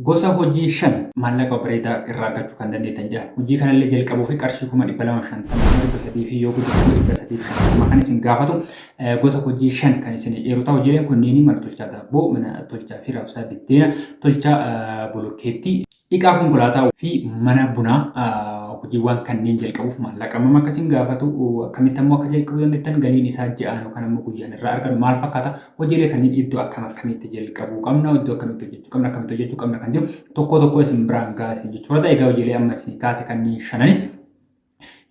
Gosa hojii 5 maallaqa bareedaa irraa argachuu kan dandeettan jedhan. Hojii kanallee jalqabuu fi qarshii 250,300 fi yoo guddatu 350 kan isin gaafatu gosa hojii 5 kan isin eeruta. Hojiileen kunniin mana tolchaa daabboo, mana tolchaa fi raabsaa biddeena, tolchaa bolokkeettii, dhiqaa konkolaataa fi mana bunaa hojiiwwan kanneen jalqabuuf maallaqa akkasiin gaafatu. Akkamitti ammoo akka jalqabuu dandeettan galiin isaa ji'aan yookaan ammoo guyyaan irraa arganu maal fakkaata? Hojiilee kanneen iddoo akkamitti jalqabuu qabna, iddoo akkamitti hojjechuu qabna, akkamitti hojjechuu qabna kan jiru tokko isin biraan gaasiin jechuudha. Egaa hojiilee amma isin kaase kanneen shanani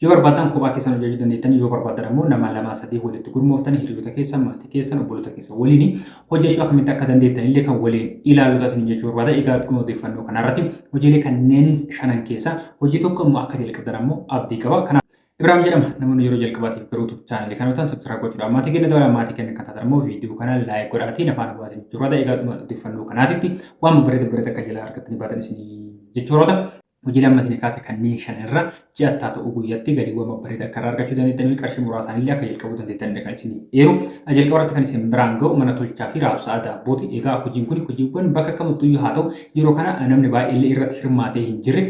yoo barbaadan kophaa keessan hojjechuu dandeettan, yoo barbaadan ammoo nama lama sadii walitti gurmooftanii hiriyoota keessan, maatii keessan, obboloota keessan waliin hojjechuu akkamitti akka dandeettan illee kan waliin ilaaluuta isin jechuu barbaada. Egaa dhuma odeeffannoo kanarratti hojiilee kanneen shanan keessa hojii tokko immoo akka jalqabdan ammoo abdii qaba. Ibrahim jedhama. Namoonni yeroo jalqabaatiif garuu chaanalii kana hojjetan subscribe gochuudhaan maatii keenya dabalaa maatii keenya kan taatan immoo viidiyoo kana like godhaatiin afaan baasin jechuudha. Egaa dhuma odeeffannoo kanaatitti waan bareeda akka jalaa argattanii baatan isin jechuudha. Hojiilee amma isin kaase kanneen shan irra ji'attaa ta'uu guyyaatti galiiwwan babbareedaa akka argachuu dandeettan qarshii muraasaan illee akka jalqabuu dandeettan kan isin eeru. Jalqabarratti kan isin biraan ga'u mana tolchaa fi raabsaa daabbooti. Egaa hojiin kun hojiiwwan bakka kamittuyyuu haa ta'u yeroo kana namni baay'ee irratti hirmaatee hin jirre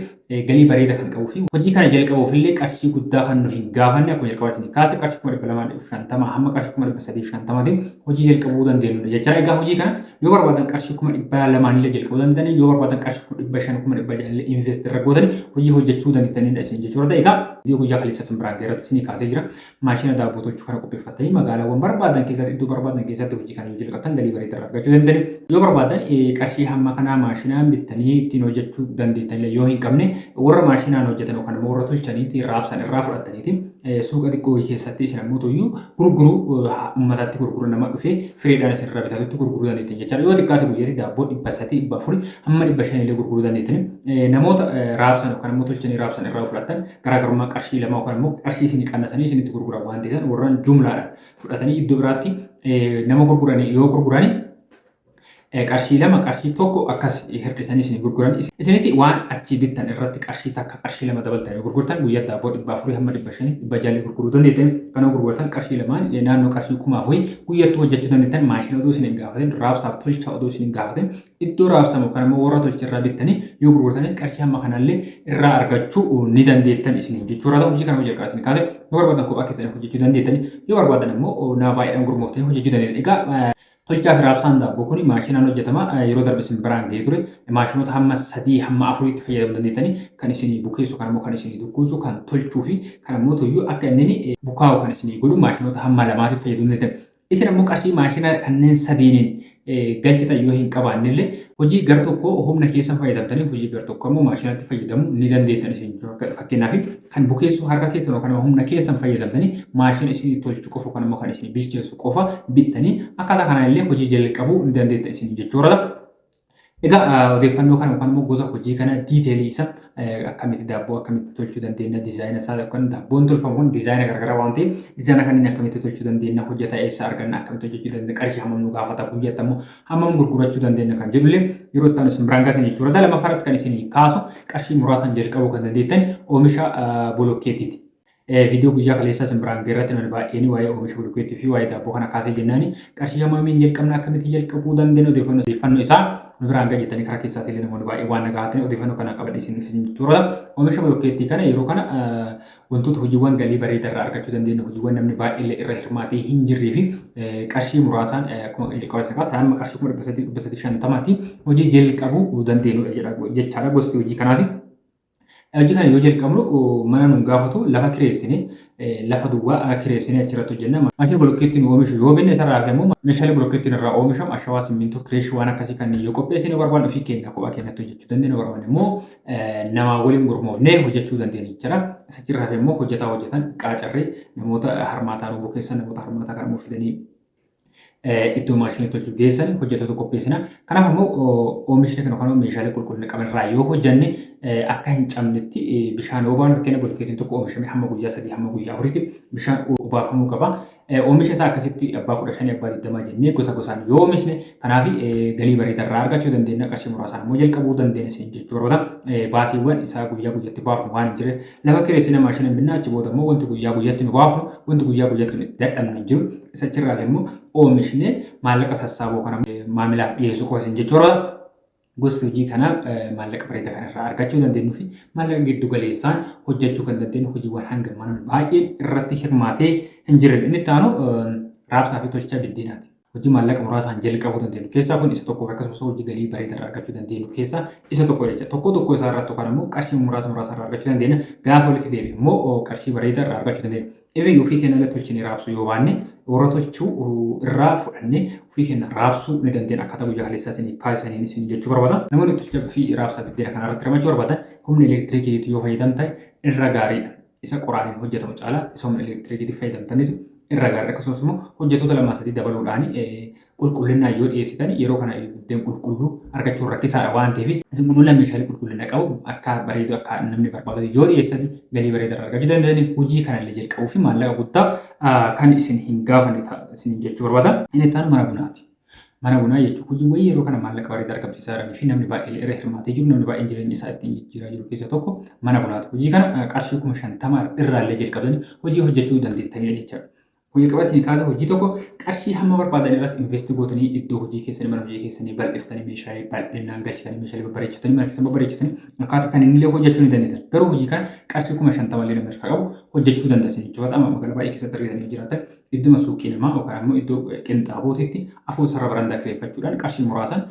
galii bareeda kan qabuu fi hojii kana jalqabuuf illee qarshii guddaa kan nu hin gaafanne akkuma jalqabarratti isin kaase qarshii 250 hamma qarshii 350 hojii jalqabuu dandeenyudha jechuudha. Egaa hojii kana yoo barbaadan qarshii 200 illee jalqabuu dandeettan, yoo barbaadan qarshii 500 illee invest irra gootan hojii hojjechuu dandeettanidha isin jechuudha. Egaa viidiyoo guyyaa kaleessa isin biraan ga'eerratti isin kaasee jira. Maashina daabboo tolchuu kana qopheeffatanii magaalaawwan barbaadan keessatti iddoo barbaadan keessatti hojii kana yoo jalqabdan galii bareedaa argachuu dandeettan. Yoo barbaadan qarshii hamma kanaa maashinaan bittanii ittiin hojjechuu dandeettan illee yoo hin qabne warra maashinaan hojjetan yookaan immoo warra tolchaniitti raabsan irraa fudhataniiti suuqa xiqqoo keessatti isin ammoo tuyyuu gurguruu uummatatti gurguru nama dhufee fireedhaan isin irraa bitatutti gurguruu dandeettan jechuudha. Yoo xiqqaate guyyaatti daabboo 300, 400 hamma 500 illee gurguruu dandeettan. Namoota raabsan yookaan immoo tolchanii raabsan irraa fudhatan garaagarummaa qarshii lama yookaan immoo qarshii isin qannasanii isinitti gurguran waan ta'eef warraan jumlaadhaan fudhatanii iddoo biraatti nama gurguranii yoo gurguranii qarshii lama qarshii tokko akkas hirdhisanii isin gurguran. Isinis waan achi bittan irratti qarshii takka qarshii lama dabaltanii gurgurtan guyyaa daabboo 400 hamma 500 600 gurguruu dandeettan. Kana gurgurtan qarshii lamaan naannoo qarshii 1000 guyyaatti hojjechuu dandeettan. Maashina odoo isin hin gaafatin, raabsaaf tolcha odoo isin hin gaafatin iddoo raabsamu kan immoo warra tolcha irraa bittanii yoo gurgurtanis qarshii hamma kanallee irraa argachuu ni dandeettan isin jechuudha. Hojii kana jalqabaa isin kaase yoo barbaadan kophaa keessanii hojjechuu dandeettan, yoo barbaadan immoo nama baay'eedhaan gurmooftanii hojjechuu dandeettan. Egaa tolchaa fi raabsaan daabboo kun maashinaan hojjetama. Yeroo darbe isin biraan ga'ee ture maashinoota hamma 3 hamma 4 itti fayyadamuu dandeettanii kan isin bukeessu kan immoo kan isin dukkuusu kan tolchuu fi kan immoo tuyyuu akka inni bukaa'u kan isin godhu maashinoota hamma 2 fayyadamuu dandeettan. Isin immoo qarshii maashina kanneen 3 galchitan yoo hin qabaanne illee hojii gar tokko humna keessan fayyadamtanii hojii gar tokko immoo maashinatti fayyadamuu ni dandeettan isin jechuudha. Fakkeenyaaf kan bukeessu harka keessan yookaan humna keessan fayyadamtanii maashina isin tolchuu qofa yookaan immoo kan isin bilcheessu qofa bittanii akkaataa kanaan illee hojii jalqabuu ni dandeettan isin jechuudha. Egaa odeeffannoo kana yookaan immoo gosa hojii kana diiteelii isa akkamitti daabboo akkamitti tolchuu dandeenya, diizaayina isaa yookaan daabboon tolfamu kun diizaayina garaagaraa waan ta'eef diizaayina kanneen akkamitti tolchuu dandeenya, hojjetaa eessa arganna, akkamitti hojjechuu dandeenya, qarshii hammam nu gaafata, guyyaatti ammoo hammam gurgurachuu dandeenya kan jedhullee yeroo itti isin biraan gaasan jechuudha. Lamaffaarratti kan isin kaasu qarshii muraasan jalqabuu kan dandeettan oomisha bolokkeettiiti. Viidiyoo guyyaa kaleessa isin biraan ga'eerratti namni baay'een waa'ee oomisha bolokkeettii fi waa'ee daabboo kana kaasee jennaani qarshii hammamiin jalqabna akkamitti jalqabuu dandeenya odeeffannoo isaa nu biraan ga'e jettanii karaa keessaatii illee namoonni baay'ee waan nagaatanii odeeffannoo kana qaban isin jechuudha. Oomisha bolokkeettii kana yeroo kana wantoota hojiiwwan galii bareedaa irraa argachuu dandeenya, hojiiwwan namni baay'ee irra hirmaatee hin jirree fi qarshii muraasaan akkuma jalqaba isaa kaasa hamma qarshii 350 hojii jalqabuu dandeenyudha jechaadha gosti hojii kanaati. Hojii kana yoo jalqabnu mana nu gaafatu lafa kireessine lafa duwwaa kireessine achirratti hojjenna. Maashina bolokkeettiin oomishu yoo binne sarara fi immoo meeshaalee bolokkeettiin irraa oomishamu ashawaa, simmintoo, kireeshii waan akkasii kanneen yoo qopheessine barbaannu ofii keenya kophaa keenyatti hojjechuu dandeenya. Barbaanne immoo nama waliin gurmoofnee hojjechuu dandeenya jechuudha. Isachirraa fi immoo hojjetan qaacarree namoota harmaataa nu bukeessan namoota harmaataa kan immoo fidanii iddoo maashinii tolchuu geessan hojjettoota qopheessina. Kanaaf immoo oomishni kan yookaan meeshaalee qulqullina qaban irraa yoo hojjenne akka hin cabnetti bishaan obaafnu fakkeenya bolokkeettiin tokko oomishame hamma guyyaa 3 hamma guyyaa 4tti bishaan obaafamuu qaba. Oomisha isaa akkasitti abbaa 15 abbaa 20 jennee gosa gosaan yoo oomishne kanaaf galii bareedaa irraa argachuu dandeenya. Qarshii muraasaan immoo jalqabuu dandeenya isin jechuudha. Baasiiwwan isaa guyyaa guyyaatti baafnu waan hin jirre lafa kireessina maashina binnaa achi booda immoo wanti guyyaa guyyaatti nu baafnu wanti guyyaa guyyaatti nu dadhabnu hin jiru. Isachirraa immoo oomishne maallaqa sassaaboo kana maamilaaf dhiyeessuu qofa isin jechuudha. gosti hojii kanaa maallaqa bareedaa kanarraa argachuu dandeenyu fi maallaqa giddu galeessaan hojjechuu kan dandeenyu hojiiwwan hanga mana baay'een irratti hirmaatee hin jiran. Inni itti aanu raabsaa fi tolchaa biddeenaati. Hojii maallaqa muraasaan jalqabuu dandeenyu keessaa kun isa tokko akkasumas hojii galii bareedaa irraa argachuu dandeenyu keessaa isa tokko jecha tokko isaa irratti yookaan immoo qarshii muraasa irraa argachuu dandeenya. Gaafa walitti deebi'e immoo qarshii bareedaa irraa argachuu dandeenya. Even ofii keenya irratti tolchinee raabsuu yoo baanne warra tolchuu irraa fudhannee ofii keenya raabsuu ni dandeenya. Akkaataa guyyaa kaleessaa isin kaasisanii isin jechuu barbaada. Namoonni tolcha fi raabsaa biddeena kana irratti hirmaachuu barbaadan humna elektiriikii yoo fayyadamtan irra gaariidha. Isa qoraaniin hojjetamu caalaa isa humna elektiriikii fayyadamtanitu irra gaarii. Akkasumas immoo hojjettoota lamaa sadii dabaluudhaan qulqullinaan yoo dhiyeessitan yeroo kana biddeen qulqulluu argachuun rakkisaadha waan ta'eef isin qulqullina meeshaalee qulqullina qabu akka bareedu akka namni barbaadu yoo dhiyeessatan galii bareedaa argachuu danda'anii hojii kanallee jalqabuu fi maallaqa guddaa kan isin hin gaafanne isin jechuu barbaada. Inni itti aanu mana bunaati. Mana bunaa jechuun hojiiwwan yeroo kana maallaqa bareedaa argamsiisaa jiranii fi namni baay'ee irra hirmaatee jiru namni baay'een jireenya isaa ittiin jijjiiraa jiru keessaa tokko mana bunaati. Hojii kana qarshii 50,000 irraallee jalqabdanii hojii hojjechuu dandeettanidha jechuudha. Hojii qabaa isin kaasa hojii tokko qarshii hamma barbaadan irratti investi gootanii iddoo hojii keessanii mana hojii keessanii bal'iftanii meeshaalee bal'inaan galchitanii meeshaalee babbareechitanii mana keessan babbareechitanii akkaataa isaanii illee hojjechuu ni dandeettan. Garuu hojii kana qarshii 50,000 illee nama irraa qabu hojjechuu dandeessan jechuudha. Amma magaalaa baay'ee keessatti argatanii jiraatan idduma suuqii namaa yookaan immoo iddoo qinxaabootitti afur sarara barandaa kireeffachuudhaan qarshii muraasan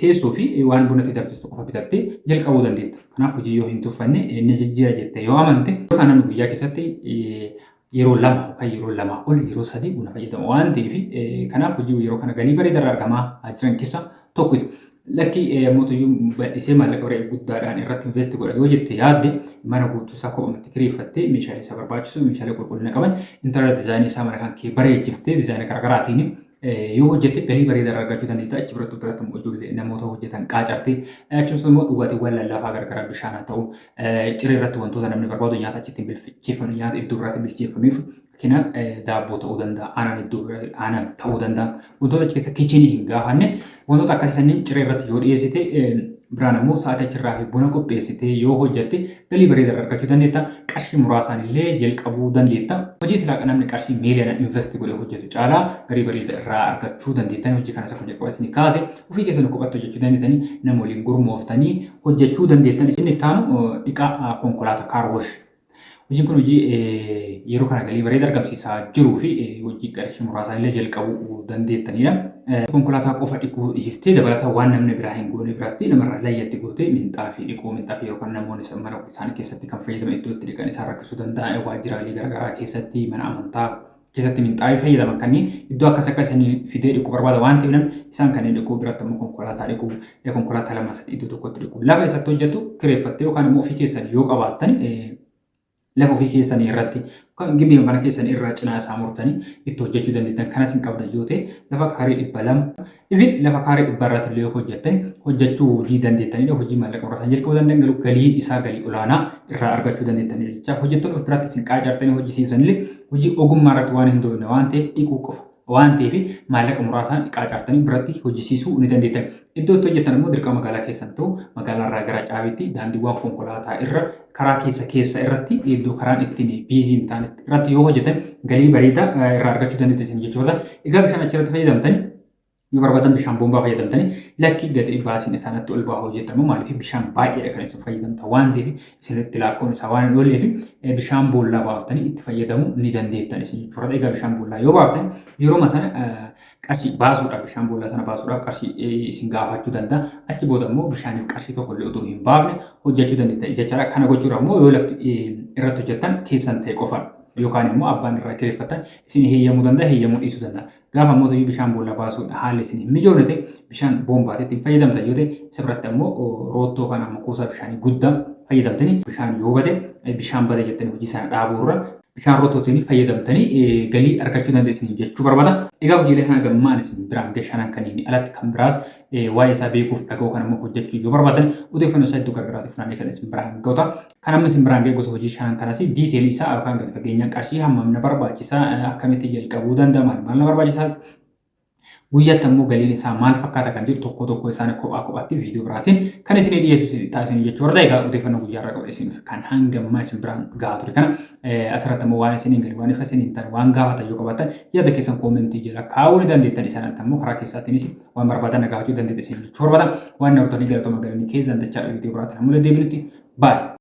teessoo fi waan buna itti danfistu qofa bitattee jalqabuu dandeetta. Kanaaf hojii yoo hin tuffanne inni jijjiira jettee yoo amante yookaan namni guyyaa keessatti yeroo lama yookaan yeroo lamaa ol yeroo sadii buna fayyadamu waan ta'eef kanaaf hojii yeroo kana galii bareedaa argamaa jiran keessaa tokko isa. Lakki mootuyyuu bal'isee maallaqa bareedaa guddaadhaan irratti investi godha yoo jette yaadde mana guutuu isaa kophumatti kireeffattee meeshaalee isa barbaachisu meeshaalee qulqullina qaban intarneet dizaayinii isaa mana kan kee bareechiftee dizaayinii garaagaraatiin yoo hojjette galii bareedaa argachuu dandeetta. Achi biratti immoo ijoollee namoota hojjetan qaacartee achuus immoo dhugaatiiwwan lallaafaa garagaraa bishaan haa ta'u ciree irratti wantoota namni barbaadu nyaata achitti bilcheeffamu nyaata iddoo biraatti bilcheeffamuuf kanaaf daabboo ta'uu danda'a aanan ta'uu danda'a wantoota achi keessa kichinii hin gaafanne wantoota akkasii sanniin ciree irratti yoo dhiyeessite biraan immoo sa'aatii achirraa fi buna qopheessitee yoo hojjette galii bareedaa argachuu dandeetta. Qarshii muraasaan illee jalqabuu dandeetta. Hojii silaa namni qarshii miiliyoonaan investi godhee hojjetu caalaa galii bareedaa irraa argachuu dandeettan. Hojii kanas akka jalqabaa isin kaase ofii keessan qophatti hojjechuu dandeettanii nama waliin gurmooftanii hojjechuu dandeettan. Inni itti aanu dhiqaa konkolaataa kaarwoosh. Hojiin kun hojii yeroo kana galii bareedaa argamsiisaa jiruu fi hojii qarshii muraasaan illee jalqabuu dandeettanidha. Konkolaataa qofa dhiquu dhiiftee dabalataa waan namni biraa hin goone biraatti namarraa layyatti gootee minxaafii dhiquu minxaafii yookaan namoonni mana isaanii keessatti kan fayyadaman iddoo itti dhiqan isaan rakkisuu danda'a. Waajjiraalee garaagaraa keessatti mana amantaa keessatti minxaafii fayyadaman kanneen iddoo akkas akkasanii fidee dhiquu barbaada waan ta'eef namni isaan kanneen dhiquu biratti immoo konkolaataa dhiquu konkolaataa lama sadii iddoo tokkotti dhiquu lafa isatti hojjetu kireeffattee yookaan immoo ofii keessanii yoo qabaattan lafa ofii keessanii irratti gibbii mana keessanii irraa cinaa isaa murtanii itti hojjechuu dandeettan. Kanas hin qabdan yoo ta'e lafa kaarii 200 ifin lafa kaarii 100 irratti illee hojjettan hojjechuu hojii dandeettanidha. Hojii maallaqa muraasaan jalqabuu danda'an garuu galii isaa galii olaanaa irraa argachuu dandeettanidha jecha. Hojjettoonni of biratti isin qaacartanii hojjisiisan illee hojii ogummaa irratti waan hin doonne waan ta'eef dhiquu qofa waan ta'eef maallaqa muraasaan qaacartanii biratti hojjisiisuu ni dandeettan. Iddoo itti hojjettan immoo dirqama magaalaa keessan ta'u magaalaa irraa gara caabiitti daandiiwwan konkolaataa irra karaa keessa irratti iddoo karaan ittiin biizii hin taane irratti yoo hojjetan galii bareedaa irraa argachuu dandeettan jechuudha. Egaa bishaan achirratti fayyadamtanii yoo barbaadan bishaan boombaa fayyadamtanii lakki gadi baasiin isaanitti ol bahaa hojjetan maaliif bishaan baay'eedha kan isin fayyadamtan waan ta'eef isinitti laakkoon isaa waan hin oolleef bishaan boollaa baaftanii itti fayyadamuu ni dandeettan isin jechuudha. Egaa bishaan boollaa yoo baaftan yeroo sana qarshii baasuudhaaf bishaan boollaa sana baasuudhaaf qarshii isin gaafachuu danda'a. Achi booda immoo bishaaniif qarshii tokko illee otoo hin baafne hojjechuu dandeettan jechuudha. Kana gochuudhaaf immoo yoo lafti irratti hojjettan keessan ta'e qofa yookaan immoo abbaan irraa kireeffatan isin heeyyamuu danda'a heeyyamuu dhiisuu danda'a. Gaafa mootummaa bishaan boollaa baasuudha haalli isin hin mijoofne ta'e bishaan boombaatti ittiin fayyadamtan yoo ta'e sirratti immoo roottoo kana immoo kuusaa bishaanii guddaa fayyadamtanii bishaan yoo bade bishaan bade jettanii hojii sana dhaabuurra bishaan rootootiin fayyadamtanii galii argachuu dandeessan jechuu barbaada. Egaa hojiilee kana gammaan isin biraan gashanan kanneen alatti kan biraas waa'ee isaa beekuuf dhaga'uu kan immoo hojjechuu yoo barbaadan odeeffannoo isaa iddoo garaagaraatti funaannee kan isin biraan ga'uuta. Kan amma isin biraan ga'e gosa hojii shanan kanas diiteelii isaa yookaan gadi fageenyaan qarshii hammam na barbaachisaa akkamitti jalqabuu danda'a maal na barbaachisaa guyyaatti ammoo galiin isaa maal fakkaata kan jedhu tokko tokko isaan kophaatti viidiyoo biraatiin kan isin dhiyeessu taasisan jechuudha. Egaa odeeffannoo guyyaarraa qabda isiniif kan hangammaa isin biraan gahaa ture kana asirratti ammoo waan isiniin gadi waan ifa isiniin ta'an waan gaafatan yoo qabaatan yaada keessan koomentii jala kaa'uu ni dandeettan isaanitti ammoo karaa keessaatiinis waan barbaadan gaafachuu dandeettan isin jechuudha. Waan hortanii galatoomaa galanii keessan dachaa viidiyoo biraatiin ammoo deebinutti baay'ee.